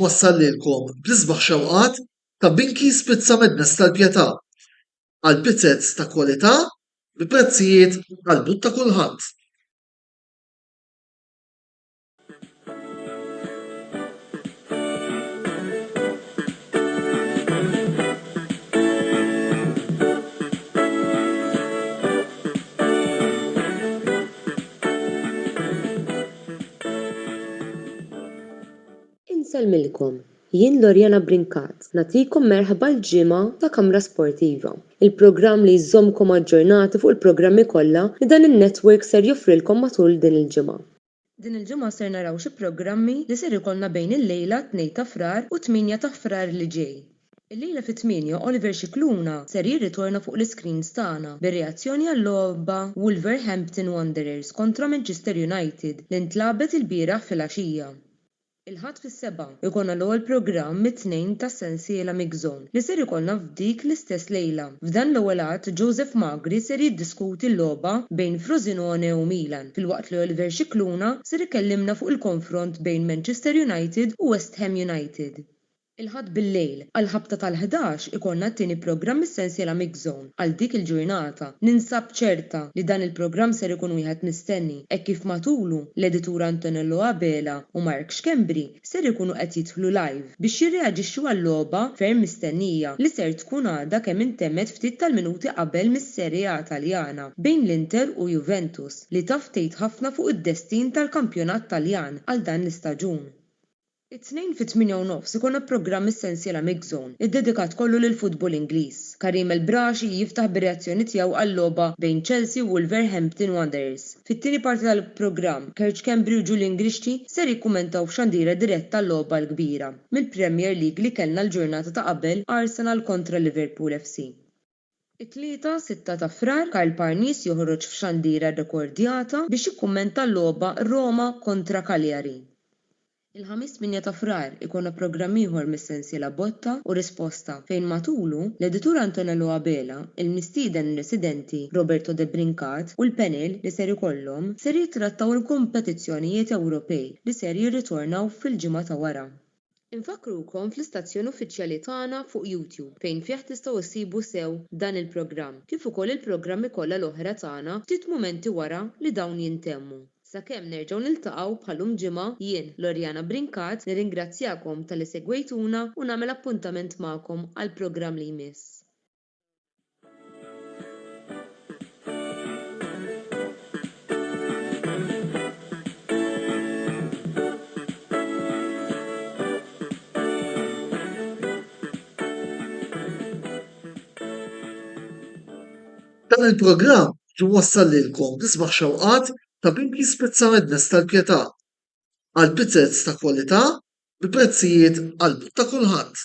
Wassallilkom bl-isbaħ xewqat ta' Binki's Pizza Mednes tal-Pjetà għal pizzezz ta' kwalità bi prezzijiet għall-but ta' kulħadd. Inselmilkom, jien Lorjana Brinkat, nagħtikom merħba l-ġimgħa ta' Kamra Sportiva, il-programm li jżommkom aġġornati fuq il-programmi kollha li dan in-netwerk ser joffrilkom matul din il-ġimgħa. Din il-ġimgħa ser naraw xi programmi li ser ikollna bejn il-lejla 2 ta' frar u 8 ta' frar li ġej. Il-lejla fit-8 Oliver Scicluna ser jirritorna fuq l-iskreens tagħna bir-reazzjoni għall-logħba Wolverhampton Wanderers kontra Manchester United li ntlagħbet ilbieraħ filgħaxija. Il-ħadd fis-7 ikollna l-ewwel programm mit-tnejn tas-sensiela Migżon li ser ikollna f'dik l-istess lejla. F'dan l-ewwel għadd Joseph Magri ser jiddiskuti l-logħba bejn Frosinone u Milan, filwaqt li Oliver Scicluna ser ikellimna fuq il-konfront bejn Manchester United u West Ham United. Il-ħadd bil-lejl għall-ħabta tal-11 ikollna t-tieni programm mis-sensiela Migżon. Għal dik il-ġurnata ninsab ċerta li dan il-programm ser ikun wieħed mistenni hekk kif matulu l-editur Antonello Abela u Mark Xkembri ser ikunu qed jidħlu live biex jirreaġixxu għall-logħba ferm mistennija li ser tkun għadha kemm intemmet ftit tal-minuti qabel mis-Serje A Taljana bejn l-Inter u Juventus li taf tgħid ħafna fuq id-destin tal-kampjonat Taljan għal dan l-istaġun. It-tnejn fit-8:30 ikollna programm mis-sensiela Migżon iddedikat kollu lill-futbol Ingliż. Karim El-Braxi jiftaħ bir-reazzjoni tiegħu għall-logħba bejn Chelsea u Wolverhampton Wanderers. Fit-tieni parti tal-programm, Kerr Kembri u Julian Grixti ser jikkumentaw f'xandiera diretta l-logħba l-kbira mill-Premier League li kellna l-ġurnata ta' qabel Arsenal kontra Liverpool FC. It-tlieta 6 ta' frar Karl Parnis joħroġ f'xandiera rrekordjata biex jikkummenta l-logħba Roma kontra Cagliari. Il-ħamis 8 ta' frar ikollna programm ieħor mis-sensiela Botta u Risposta fejn matulu l-editur Antonello Abela, il-mistieden residenti Roberto De Brincat u l-panel li ser ikollhom ser jittrattaw il-kompetizzjonijiet Ewropej li ser jirritornaw fil-ġimgħa ta' wara. Infakrukom fl-istazzjon uffiċjali tagħna fuq YouTube fejn fih tistgħu issibu sew dan il-programm kif ukoll il-programmi kollha l-oħra tagħna ftit mumenti wara li dawn jintemmu. Sakemm nerġgħu niltaqgħu bħalhom ġimgħa jien Lorjana Brinkat nirringrazzjakom tal-li segwejtuna u nagħmel appuntament magħkom għall-programm li jmiss. Dan il-programm ġie wassallilkom bl-isbaħ xewqat ta' Binki's Pizza Mednes tal-Pjetà għal pizzezz ta' kwalità bi prezzijiet għall-but ta' kulħadd.